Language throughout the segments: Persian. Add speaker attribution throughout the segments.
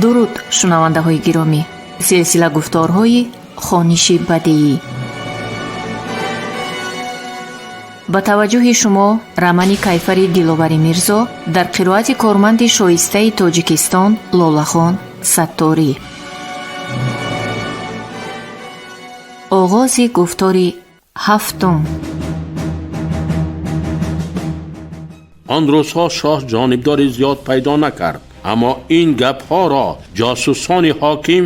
Speaker 1: дуруд шунавандаҳои гиромӣ. силсила гуфторҳои хониши бадиӣ. ба таваҷҷӯҳи шумо рамани кайфари диловари мирзо дар қироати корманди шоистаи тоҷикистон лолахон сатторӣ. оғози гуфтори ҳафтум.
Speaker 2: آن روزها شاه جانبداری زیاد پیدا نکرد، اما این گپ‌ها را جاسوسان حاکم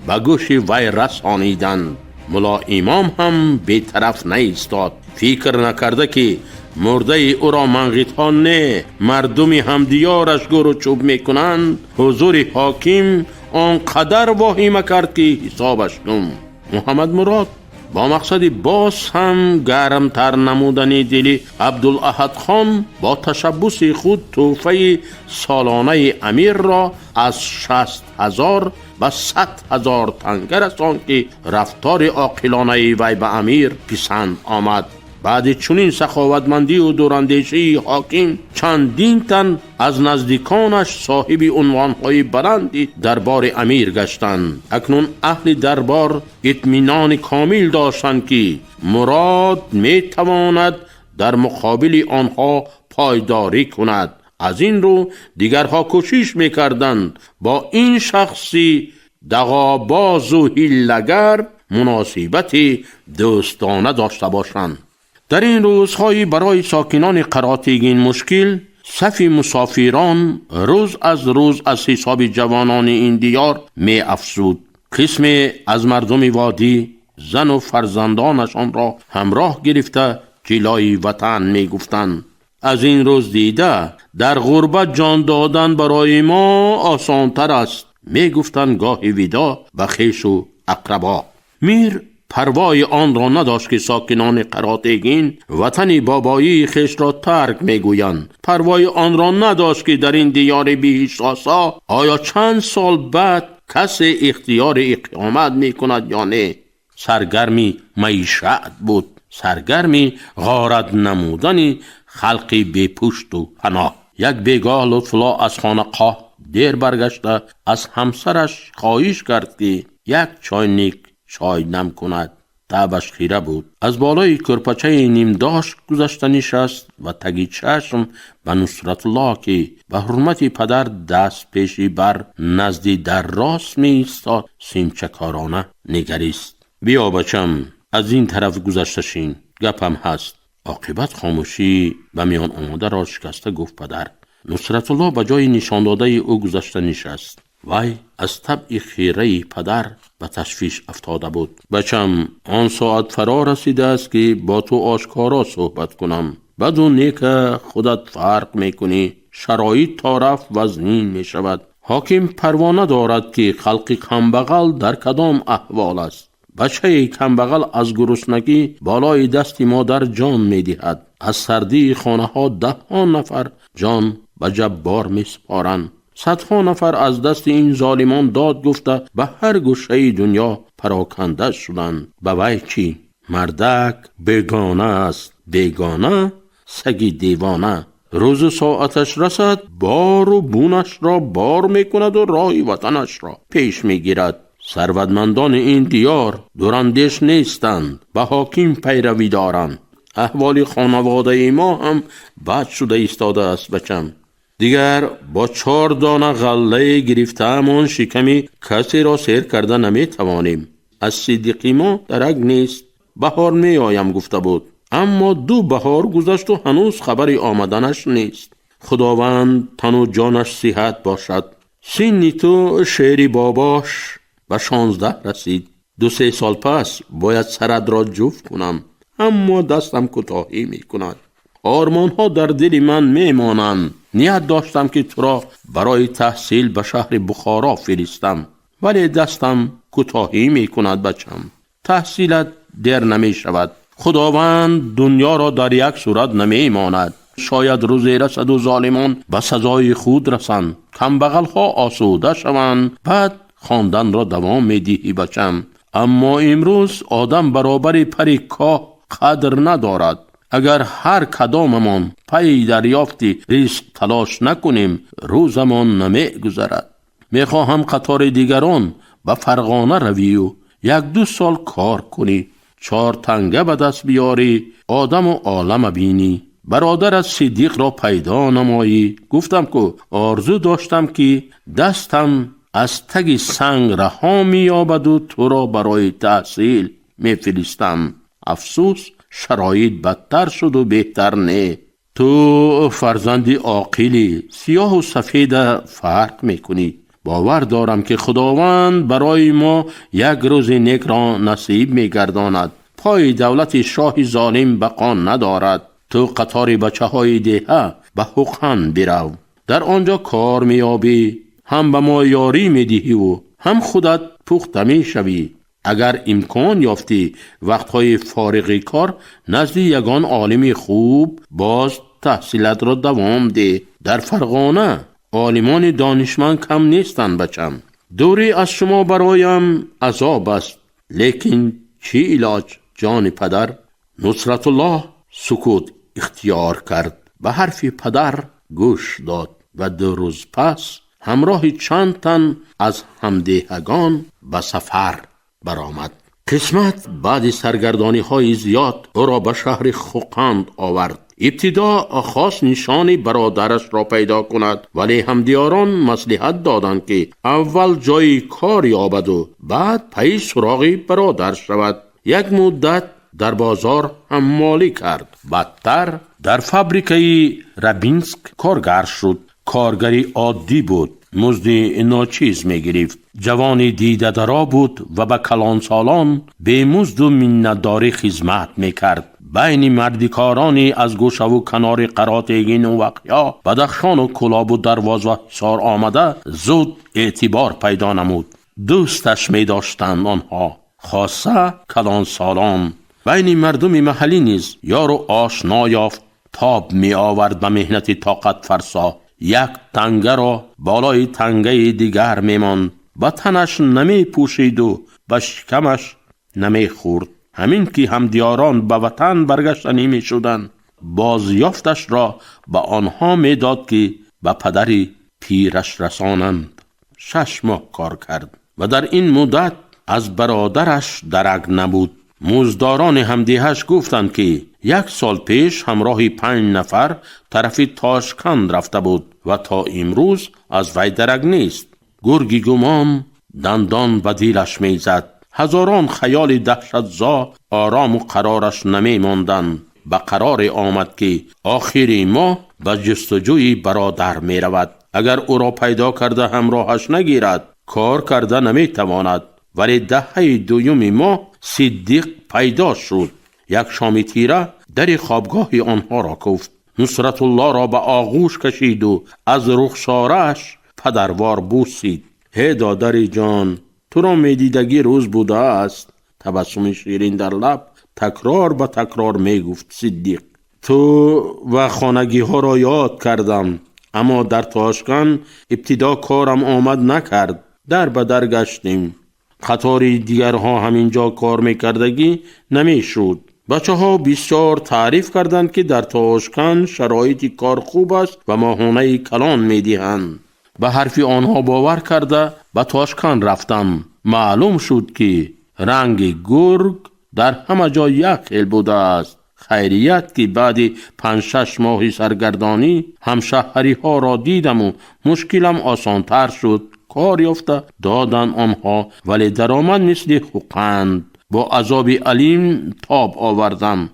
Speaker 2: به گوش وی رسانیدند. ملا امام هم بی‌طرف نایستاد. فکر نکرده که مرده او را منقدها نه مردم همدیارش گور و چوب میکنند. حضور حاکم آنقدر واهمه کرد که حسابش کن. محمد مراد با مقصد باز هم گرمتر نمودن دل عبدالاحد خان با تشبث خود تحفه سالانه امیر را از 60,000 به 100,000 تنگه رساند که رفتار عاقلانه وی به امیر پسند آمد. بعد چنین سخاوتمندی و دوراندیشی حاکم چندین تن از نزدیکانش صاحب عنوانهای بلندی دربار امیر گشتند. اکنون اهل دربار اطمینان کامل داشتند که مراد می تواند در مقابل آنها پایداری کند. از این رو دیگرها کوشش میکردند با این شخصی دغاباز و حیله‌گر مناسبت دوستانه داشته باشند. در این روزهای برای ساکنان قراتیگین مشکل، صف مسافران روز از روز از حساب جوانان این دیار می افزود. قسم از مردم وادی زن و فرزندانشان را همراه گرفته جلوی وطن می گفتند. از این روز دیده در غربت جان دادن برای ما آسانتر است. می گفتند گاهی ودا به خویش و اقربا. میر پروای آن را نداشت که ساکنان قراتیگین وطن بابایی خویش را ترک میگویند. پروای آن را نداشت که در این دیار بی‌حساسا آیا چند سال بعد کسی اختیار اقامت میکند یا نه. سرگرمی معیشت بود، سرگرمی غارت نمودن خلقی بی پشت و پناه. یک بیگاه لطفالله از خانقاه دیر برگشته از همسرش خواهش کرد که یک چایnik چای نم کند. طبعش خیره بود. از بالای کرپچه نیمداشت گذشته نشست و تگی چشم به نصرت الله که به حرمت پدر دست پیشی بر نزدی در راست می ایستاد سیمچکارانه نگریست. بیا بچم، از این طرف گذشته شین، گپم هست. عاقبت خاموشی به میان آمده را شکسته گفت پدر. نصرت الله به جای نشان داده او گذشته نشست. وی از طبع خیره پدر به تشویش افتاده بود. بچم، آن ساعت فرا رسیده است که با تو آشکارا صحبت کنم. بدون که خودت فرق میکنی شرایط طرف وزنین میشود. حاکم پروانه دارد که خلق کمبغل در کدام احوال است. بچه کمبغل از گرسنگی بالای دست مادر جان میدهد. از سردی خانه ها 10 نفر جان به جبار میسپارند. 100 نفر از دست این ظالمان داد گفته به هر گوشه دنیا پراکنده شدند. به وی چی؟ مردک بیگانه است، بیگانه سگی دیوانه. روز ساعتش رسد بار و بونش را بار میکند و راه وطنش را پیش میگیرد. ثروتمندان این دیار دوراندیش نیستند، به حاکم پیروی دارند. احوال خانواده ما هم بد شده ایستاده است بچم. دیگر با 4 دانه غله گرفته‌مان شکمی کسی را سیر کرده نمی توانیم. از صدیقی ما درک نیست. بهار می آیم گفته بود، اما 2 بهار گذشت و هنوز خبری آمدنش نیست. خداوند تن و جانش صحت باشد. سن تو شعری باباش به 16 رسید. 2-3 سال پس باید سرد را جفت کنم، اما دستم کوتاهی می کند. آرمان ها در دل من می مانند. نیت داشتم که تو را برای تحصیل به شهر بخارا فرستم، ولی دستم کوتاهی می کند بچم. تحصیلت دیر نمی شود. خداوند دنیا را در یک صورت نمی ماند. شاید روزی رسد و ظالمان به سزای خود رسند، کمبغل ها آسوده شوند، بعد خواندن را دوام می دهی بچم. اما امروز آدم برابر پر کاه قدر ندارد. اگر هر کداممان پی دریافت رزق تلاش نکنیم روزمان نمی گذرد. میخواهم قطار دیگران به فرغانه روی و 1-2 سال کار کنی، 4 تنگه به دست بیاری، آدم و عالم بینی، برادر از صدیق را پیدا نمایی. گفتم که آرزو داشتم که دستم از تگ سنگ رها می‌یابد و تو را برای تحصیل می‌فرستم. افسوس شرایط بدتر شد و بهتر نه. تو فرزندی عاقلی، سیاه و سفید فرق می‌کنی. باور دارم که خداوند برای ما یک روز نیک را نصیب می‌گرداند. پای دولت شاه ظالم بقا ندارد. تو قطار بچه های دیه به حقن برو، در آنجا کار میابی، هم به ما یاری میدهی و هم خودت پخته میشوی. اگر امکان یافتی وقتهای فارغ کار نزد یگان عالم خوب باز تحصیلت را دوام ده. در فرغانه عالمان دانشمند کم نیستند بچم. دوری از شما برایم عذاب است، لیکن چی علاج جان پدر؟ نصرت الله سکوت اختیار کرد، به حرف پدر گوش داد و 2 روز پس همراه چند تن از همدیهگان به سفر برآمد. قسمت بعد سرگردانی های زیاد او را به شهر خوقند آورد. ابتدا خواست نشان برادرش را پیدا کند، ولی همدیاران مصلحت دادند که اول جای کار یابد و بعد پی سراغ برادر شود. یک مدت در بازار حمالی کرد. بعدتر در فابریکه رابینسک کارگر شد. کارگری عادی بود، مزد ناچیز می گرفت. جوانی دیده درا بود و به کلان سالان به مزد و منتداری خدمت می کرد. بین مردکارانی از گوشه و کنار قراتگین و وقیا بدخشان و کلاب و درواز و حصار آمده زود اعتبار پیدا نمود. دوستش می داشتند آنها، خاصه کلان سالان. بین مردم محلی نیز یار و آشنا یافت. تاب می آورد به مهنت طاقت فرسا. یک تنگه را بالای تنگه دیگر می ماند. به تنش نمی پوشید و به شکمش نمی خورد. همین که همدیاران به وطن برگشتنی می شدند، بازیافتش را به آنها می داد که به پدری پیرش رسانند. 6 ماه کار کرد و در این مدت از برادرش درک نبود. مزداران همدیهش گفتند که 1 سال پیش همراه 5 نفر طرف تاشکند رفته بود و تا امروز از وی درک نیست. گرگی گمان دندان به دیلش می زد. هزاران خیال دهشت‌زا آرام و قرارش نمی ماندند. به قرار آمد که آخر ماه به جستجوی برادر می رود. اگر او را پیدا کرده همراهش نگیرد کار کرده نمی تواند. ولی دهه 2 ماه صدیق پیدا شد. یک شام تیره در خوابگاه آنها را کوفت. نصرت الله را به آغوش کشید و از رخسارش پدروار بوسید. هی دادر جان، تو را میدیدگی روز بوده است. تبسم شیرین در لب تکرار به تکرار می گفت صدیق. تو و خانگی ها را یاد کردم، اما در تاشکند ابتدا کارم آمد نکرد. در به در گشتیم. قطار دیگرها همینجا کار میکردگی نمیشد. بچه ها بسیار تعریف کردند که در تاشکند شرایط کار خوب است و ماهانه کلان میدهند. به حرف آنها باور کرده به تاشکند رفتم. معلوم شد که رنگ گرگ در همه جا یک خیل بوده است. خیریت که بعد 5-6 ماه سرگردانی همشهری ها را دیدم و مشکلم آسانتر شد. کار یافته دادن آنها، ولی درآمد مثل حقند. با عذاب علیم تاب آوردم.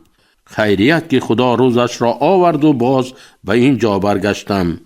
Speaker 2: خیریت که خدا روزش را آورد و باز به اینجا برگشتم.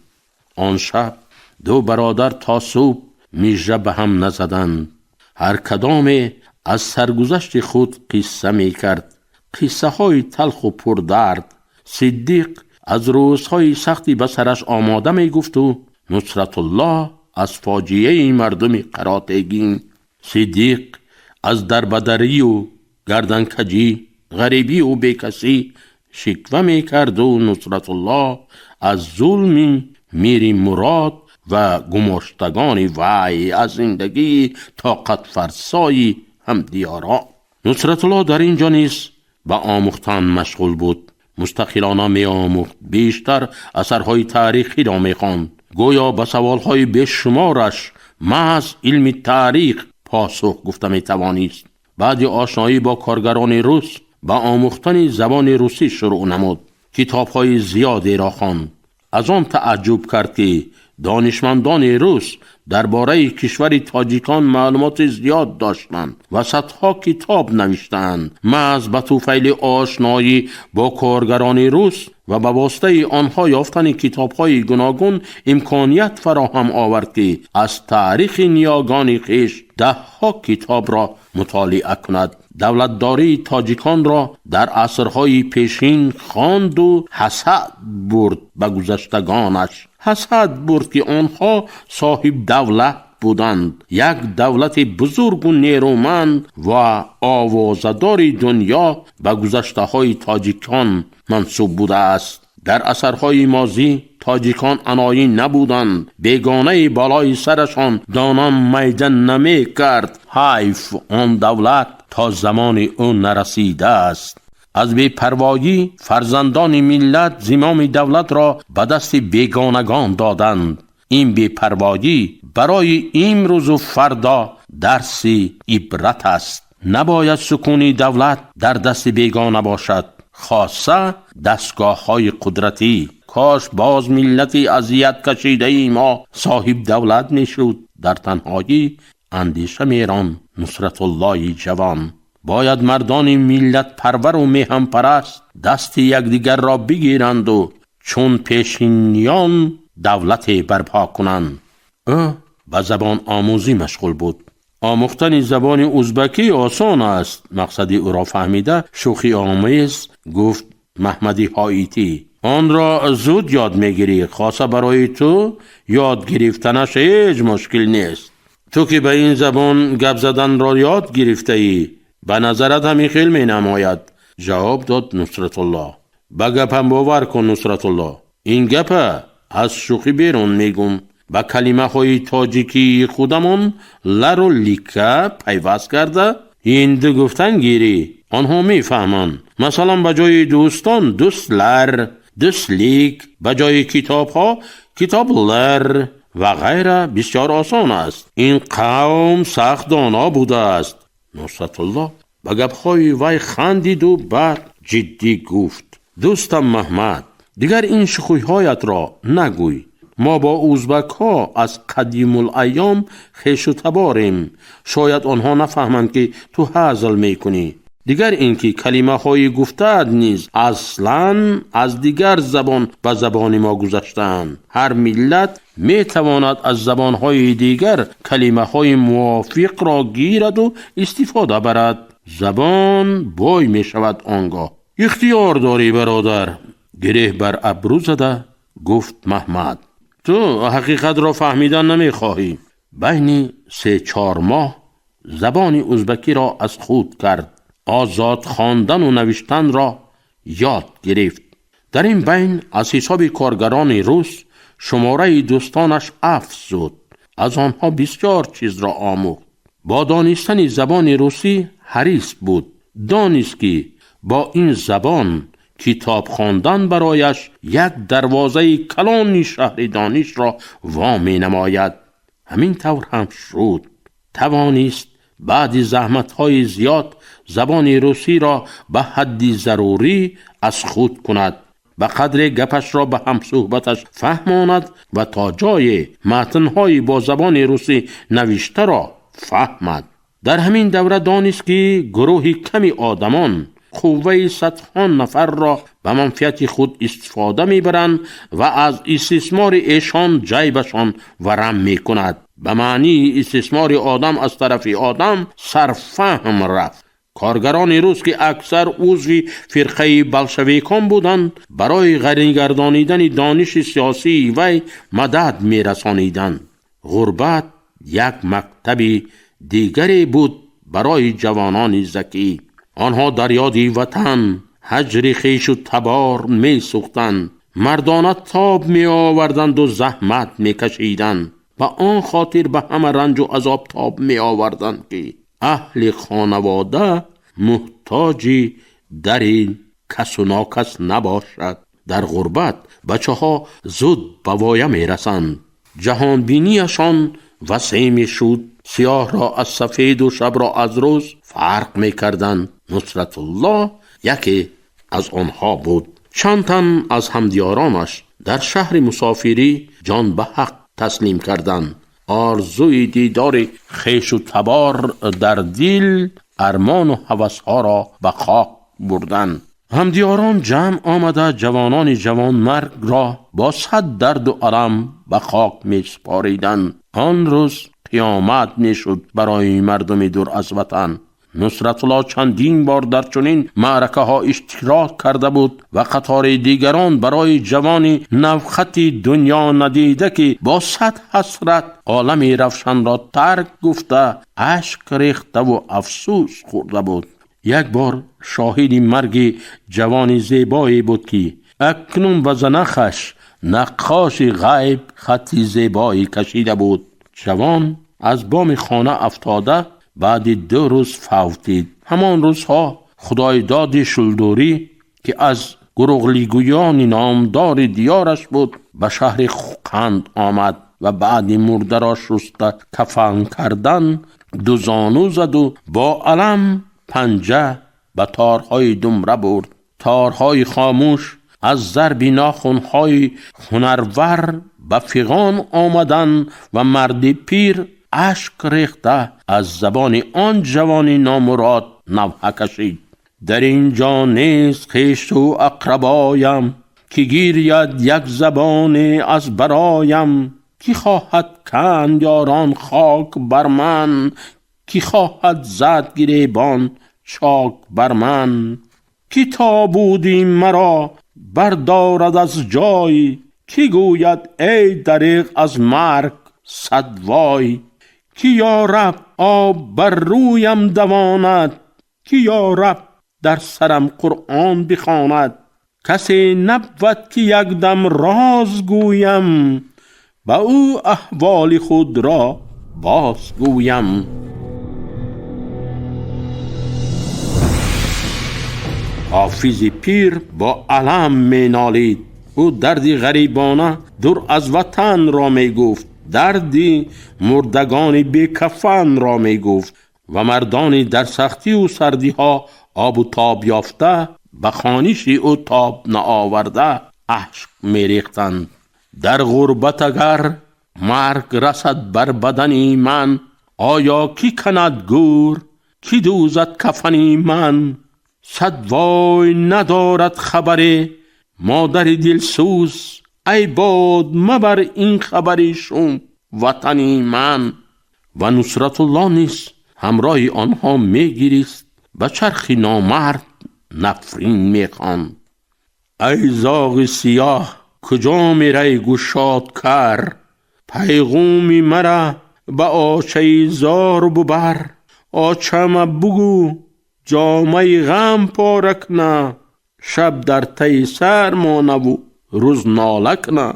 Speaker 2: آن شب 2 برادر تا صبح میژه به هم نزدند. هر کدام از سرگذشت خود قصه می کرد. قصه های تلخ و پردرد. صدیق از روزهای سختی به سرش آماده می گفت و نصرت الله از فاجعه مردم قراتگین. صدیق از دربدری و گردنکجی، غریبی و بیکسی شکوه می کرد و نصرت الله از ظلم میر مراد و گماشتگان وی از زندگی طاقت فرسای همدیاران. نصرت الله در اینجا نیز به آموختن مشغول بود. مستقلانه می آموخت. بیشتر اثرهای تاریخی را می خواند. گویا به سوالهای بیشمارش محض علم تاریخ پاسخ گفته می توانست. بعد آشنایی با کارگران روس با آموختن زبان روسی شروع نمود. کتاب‌های زیادی را خواند. از آن تعجب کرد که دانشمندان روس درباره کشور تاجیکان معلومات زیاد داشتند و صدها کتاب نوشتند. محض به طفیل آشنایی با کارگران روس و به واسطه آنها یافتن کتاب‌های گوناگون امکانیت فراهم آورد که از تاریخ نیاگان خویش ده‌ها کتاب را مطالعه کند. دولتداری تاجیکان را در عصرهای پیشین خواند و حسد برد به گذشتگانش. حسد برد که آنها صاحب دولت بودند. یک دولت بزرگ و نیرومند و آوازدار دنیا به گذشته های تاجیکان منسوب بوده است. در عصرهای ماضی تاجیکان انایی نبودند. بیگانه بالای سرشان دانم میدان نمی کرد. حیف آن دولت تا زمان او نرسیده است. از بی‌پروایی فرزندان ملت زمام دولت را به دست بیگانگان دادند. این بی‌پروایی برای امروز و فردا درسی عبرت است. نباید سکون دولت در دست بیگانه باشد، خاصه دستگاه‌های قدرتی. کاش باز ملتی اذیت کشیده ما صاحب دولت میشد. در تنهایی اندیشه میران نصرت الله جوان. باید مردان ملت پرور و میهم پرست دست یکدیگر را بگیرند و چون پیشینیان دولت برپا کنند. او به زبان آموزی مشغول بود. آموختن زبان ازبکی آسان است. مقصد او را فهمیده شوخی آمیز گفت محمدی هایتی آن را زود یاد میگیری. خاصه برای تو یاد گرفتنش هیچ مشکل نیست. تو که به این زبان گپ زدن را یاد گرفته ای، به نظرت همی خیل می نماید. جواب داد نصرت الله. به گپم باور کن نصرت الله. این گپ از شوخی بیرون میگم. با کلمه های تاجیکی خودمون لر و لیکه پیوست کرده این دو گفتن گیری. آنها میفهمند. مثلا به جای دوستان دوست لر، دوست لیک، به جای کتاب ها کتاب لر و غیره. بسیار آسان است. این قوم سخت دانا بوده است. نصرت الله به گپ‌های وی خندید و بعد جدی گفت دوستم محمد، دیگر این شوخی‌هایت را نگوی. ما با ازبک ها از قدیم الایام خویش و تباریم. شاید آنها نفهمند که تو هزل میکنی. دیگر اینکه کلمه های گفته‌ات نیز اصلاً از دیگر زبان به زبان ما گذشتند. هر ملت میتواند از زبان های دیگر کلمه های موافق را گیرد و استفاده برد. زبان بای می شود آنگاه. اختیار داری برادر. گره بر ابرو زده گفت محمد تو حقیقت را فهمیدن نمی خواهی. بین 3-4 ماه زبان ازبکی را از خود کرد. آزاد خواندن و نوشتن را یاد گرفت. در این بین از حساب کارگران روس شماره دوستانش افزود. از آنها بسیار چیز را آموخت. با دانستن زبان روسی حریص بود. دانست که با این زبان کتاب خواندن برایش یک دروازه کلان شهر دانش را وامی نماید. همین طور هم شد. توانست بعد زحمت‌های زیاد زبان روسی را به حد ضروری از خود کند. به قدر گپش را به هم صحبتش فهماند و تا جای متن‌های با زبان روسی نوشته را فهمد. در همین دوره دانست که گروهی کمی آدمان قوه صدها نفر را به منفعت خود استفاده میبرند و از استثمار ایشان جیبشان ورم میکند. به معنی استثمار آدم از طرف آدم سرفهم رفت. کارگران روس که اکثر عضو فرقه بلشویکان بودند برای غنی‌گردانیدن دانش سیاسی وی مدد میرسانیدند. غربت یک مکتب دیگری بود برای جوانان ذکی. آنها در یاد وطن هجر خویش و تبار می سوختند. مردانه تاب می آوردند و زحمت می کشیدند. با آن خاطر به همه رنج و عذاب تاب می آوردند که اهل خانواده محتاجی در این کس و ناکس نباشد. در غربت بچه ها زود به وایه می رسند. جهان بینیشان وسیع میشد، سیاه را از سفید و شب را از روز فرق میکردند. نصرت الله یکی از آنها بود. چند تن از همدیارانش در شهر مسافری جان به حق تسلیم کردند. آرزوی دیدار خویش و تبار در دل، ارمان و هوسها را به خاک بردند. همدیاران جمع آمده جوانان جوان مرگ را با صد درد و الم به خاک می سپاریدند. آن روز قیامت می شد برای مردم دور از وطن. نصرت الله چندین بار در چنین معرکه ها اشتراک کرده بود و قطار دیگران برای جوانی نوخطی دنیا ندیده که با صد حسرت عالم روشن را ترک گفته اشک ریخته و افسوس خورده بود. یک بار شاهد مرگ جوانی زیبایی بود که اکنون به زنخش نقاش غیب خطی زیبایی کشیده بود. جوان از بام خانه افتاده بعد 2 روز فوتید. همان روزها خدایداد شلدوری که از گروغلیگویان نامدار دیارش بود به شهر قند آمد و بعد مرده را شسته کفن کردن 2 زانو زد و با علم پنجه به تارهای دمره برد. تارهای خاموش از ضرب ناخنهای هنرور به فغان آمدن و مرد پیر اشک ریخته از زبان آن جوان نامراد نوحه کشید. در اینجا نیست خویش و اقربایم، که گیرید یک زبان از برایم. کی خواهد کند یاران خاک بر من، کی خواهد زد گریبان چاک بر من. کی تا بودی مرا بردارد از جای، کی گوید ای دریغ از مرگ صد وای. کی یا رب آب بر رویم دواند، کی یا رب در سرم قرآن بخواند. کسی نبود که یک دم راز گویم، با او احوال خود را باز گویم. حافظ پیر با علم می نالید. او دردی غریبانه دور از وطن را می گفت، دردی مردگان بی کفن را می گفت و مردانی در سختی و سردی ها آب و تاب یافته به خانش او تاب نآورده اشک می ریختند. در غربت اگر مرگ رسد بر بدن من، آیا کی کند گور کی دوزد کفن من. صد وای ندارد خبری مادر دلسوز، ای باد مبر این خبری شوم وطنی من. و نصرت الله نیز همراه آنها می گریست، به چرخ نامرد نفرین می خواند. ای زاغ سیاه کجا می ری گشاد کر، پیغومی مرا به آچه زار ببر. آچم بگو جامه غم پارک نه، شب در تی سر مانه و روز نالک نه.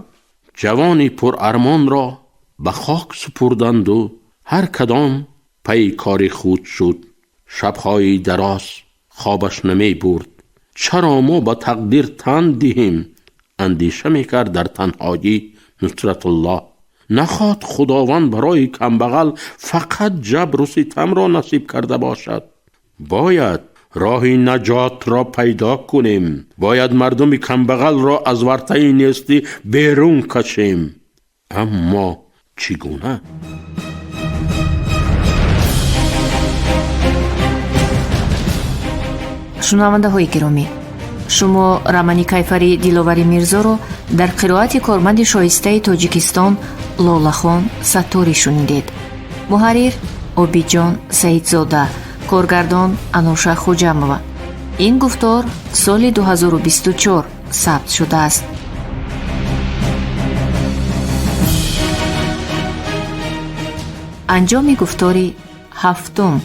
Speaker 2: جوانی پر ارمان را به خاک سپردند و هر کدام پی کار خود شد. شبهای دراز خوابش نمی برد. چرا ما به تقدیر تن دهیم؟ اندیشه میکرد در تنهایی نصرت الله. نخواد خداوند برای کمبغل فقط جبر و ستم را نصیب کرده باشد. باید راه نجات را پیدا کنیم. باید مردم کمبغل را از ورطه نیستی بیرون کشیم. اما چگونه؟
Speaker 1: شنونده های گرامی، شما романи کیفری دиловари мирзоро дар қироати корманди шоистаи тоҷикистон лолахон саттори шунидед. муҳаррир обиҷон саидзода, коргардон ануша хуҷамова. ин гуфтор соли 2024 сабт шудааст. анҷоми гуфтори ҳафтум.